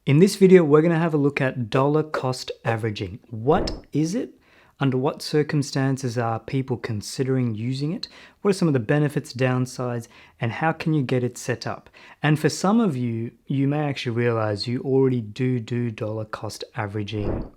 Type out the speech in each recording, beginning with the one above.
In this video, we're going to have a look at dollar cost averaging. What is it? Under what circumstances are people considering using it? What are some of the benefits, downsides, and how can you get it set up? And for some of you, you may actually realize you already do dollar cost averaging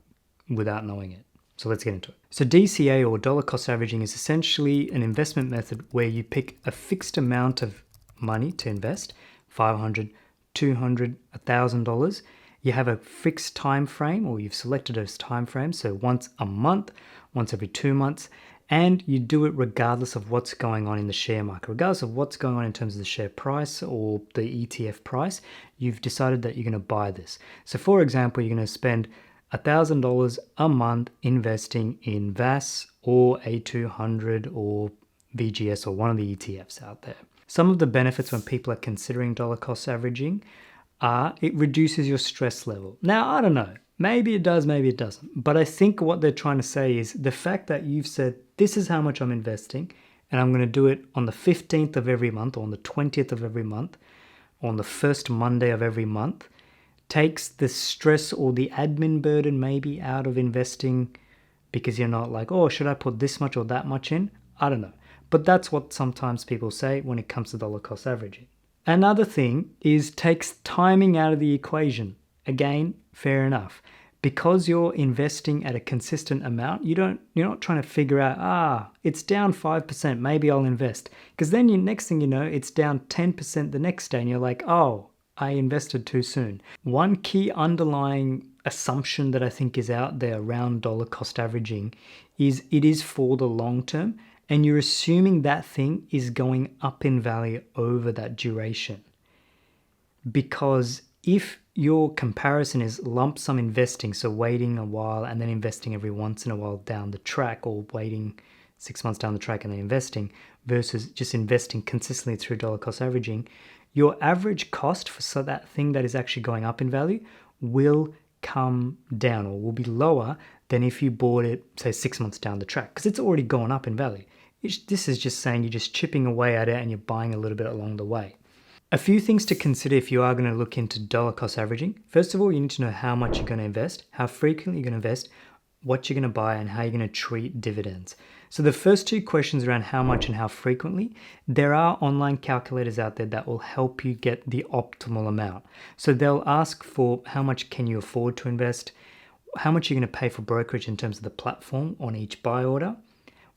without knowing it. So let's get into it. So DCA, or dollar cost averaging, is essentially an investment method where you pick a fixed amount of money to invest, $500, $200, $1,000. You have a fixed time frame, or you've selected those time frames, so once a month, once every 2 months, and you do it regardless of what's going on in the share market. Regardless of what's going on in terms of the share price or the ETF price, you've decided that you're going to buy this. So for example, you're going to spend $1,000 a month investing in VAS or A200 or VGS or one of the ETFs out there. Some of the benefits when people are considering dollar cost averaging are it reduces your stress level. Now, I don't know. Maybe it does, maybe it doesn't. But I think what they're trying to say is the fact that you've said, this is how much I'm investing, and I'm going to do it on the 15th of every month, or on the 20th of every month, or on the first Monday of every month, takes the stress or the admin burden maybe out of investing, because you're not like, oh, should I put this much or that much in? I don't know. But that's what sometimes people say when it comes to dollar cost averaging. Another thing is takes timing out of the equation. Again, fair enough. Because you're investing at a consistent amount, you're not trying to figure out, it's down 5%, maybe I'll invest. Because then next thing you know, it's down 10% the next day and you're like, oh, I invested too soon. One key underlying assumption that I think is out there around dollar cost averaging is it is for the long term. And you're assuming that thing is going up in value over that duration. Because if your comparison is lump sum investing, so waiting a while and then investing every once in a while down the track, or waiting 6 months down the track and then investing, versus just investing consistently through dollar cost averaging, your average cost for that thing that is actually going up in value will come down, or will be lower than if you bought it, say, 6 months down the track, because it's already gone up in value. This is just saying you're just chipping away at it and you're buying a little bit along the way. A few things to consider if you are going to look into dollar cost averaging. First of all, you need to know how much you're going to invest, how frequently you're going to invest, what you're going to buy, and how you're going to treat dividends. So the first two questions around how much and how frequently, there are online calculators out there that will help you get the optimal amount. So they'll ask for how much can you afford to invest, how much you're going to pay for brokerage in terms of the platform on each buy order,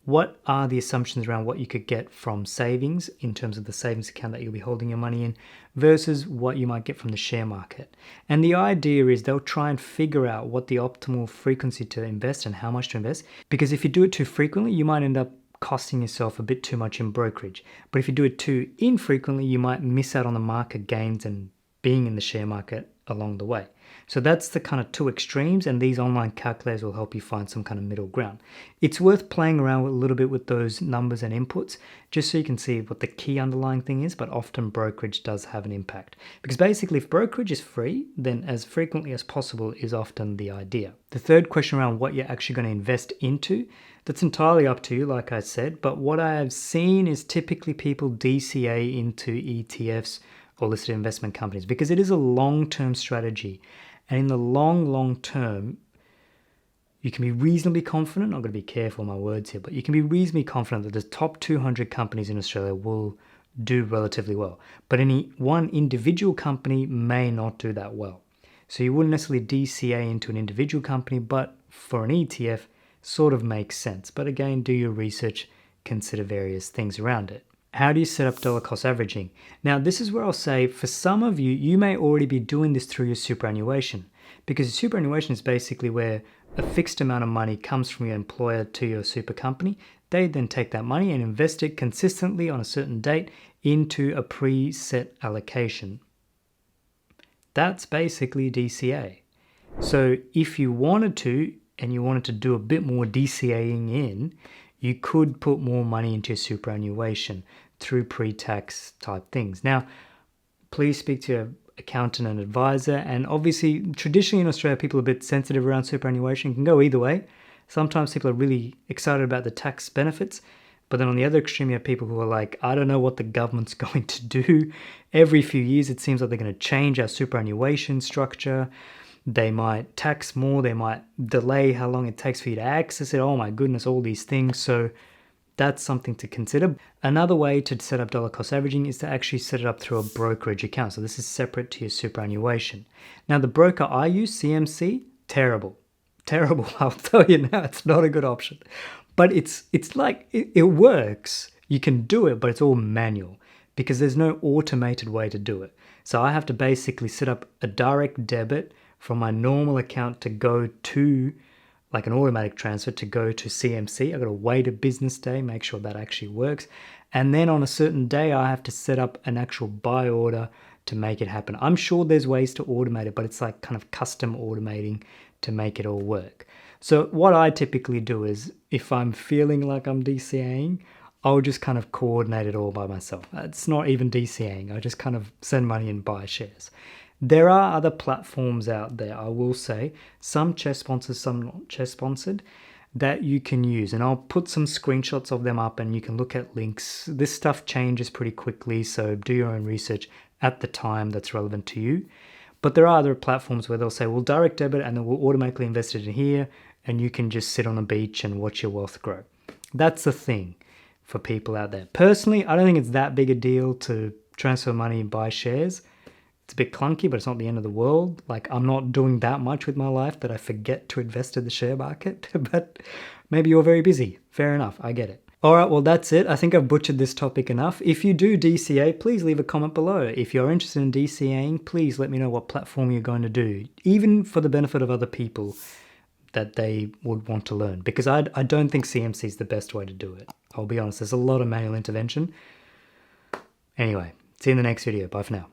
what are the assumptions around what you could get from savings in terms of the savings account that you'll be holding your money in versus what you might get from the share market. And the idea is they'll try and figure out what the optimal frequency to invest and how much to invest, because if you do it too frequently, you might end up costing yourself a bit too much in brokerage. But if you do it too infrequently, you might miss out on the market gains and being in the share market along the way. So that's the kind of two extremes, and these online calculators will help you find some kind of middle ground. It's worth playing around a little bit with those numbers and inputs just so you can see what the key underlying thing is, but often brokerage does have an impact. Because basically if brokerage is free, then as frequently as possible is often the idea. The third question around what you're actually going to invest into, that's entirely up to you, like I said, but what I have seen is typically people DCA into ETFs or listed investment companies because it is a long-term strategy. And in the long term, you can be reasonably confident, I'm going to be careful with my words here, but you can be reasonably confident that the top 200 companies in Australia will do relatively well. But any one individual company may not do that well. So you wouldn't necessarily DCA into an individual company, but for an ETF, sort of makes sense. But again, do your research, consider various things around it. How do you set up dollar cost averaging? Now, this is where I'll say for some of you, you may already be doing this through your superannuation, because superannuation is basically where a fixed amount of money comes from your employer to your super company. They then take that money and invest it consistently on a certain date into a preset allocation. That's basically DCA. So if you wanted to, and you wanted to do a bit more DCAing in, you could put more money into your superannuation through pre-tax type things. Now, please speak to your accountant and advisor. And obviously, traditionally in Australia, people are a bit sensitive around superannuation. It can go either way. Sometimes people are really excited about the tax benefits, But then on the other extreme, you have people who are like, I don't know what the government's going to do. Every few years, it seems like they're going to change our superannuation structure. They might tax more. They might delay how long it takes for you to access it. Oh my goodness, all these things. So that's something to consider. Another way to set up dollar cost averaging is to actually set it up through a brokerage account. So this is separate to your superannuation. Now, the broker I use, CMC, terrible. Terrible. I'll tell you now, it's not a good option. But it's like, it works. You can do it, but it's all manual because there's no automated way to do it. So I have to basically set up a direct debit from my normal account to go to, like an automatic transfer to go to CMC. I've got to wait a business day, make sure that actually works. And then on a certain day, I have to set up an actual buy order to make it happen. I'm sure there's ways to automate it, but it's like kind of custom automating to make it all work. So what I typically do is if I'm feeling like I'm DCAing, I'll just kind of coordinate it all by myself. It's not even DCAing. I just kind of send money and buy shares. There are other platforms out there, I will say, some CHESS sponsored, some not CHESS sponsored, that you can use. And I'll put some screenshots of them up and you can look at links. This stuff changes pretty quickly, so do your own research at the time that's relevant to you. But there are other platforms where they'll say, we'll direct debit and then we'll automatically invest it in here and you can just sit on a beach and watch your wealth grow. That's the thing for people out there. Personally, I don't think it's that big a deal to transfer money and buy shares. It's a bit clunky, but it's not the end of the world. Like, I'm not doing that much with my life that I forget to invest in the share market, but maybe you're very busy. Fair enough, I get it. All right, well, that's it. I think I've butchered this topic enough. If you do DCA, please leave a comment below. If you're interested in DCAing, please let me know what platform you're going to do, even for the benefit of other people that they would want to learn, because I don't think CMC is the best way to do it. I'll be honest, there's a lot of manual intervention. Anyway, see you in the next video. Bye for now.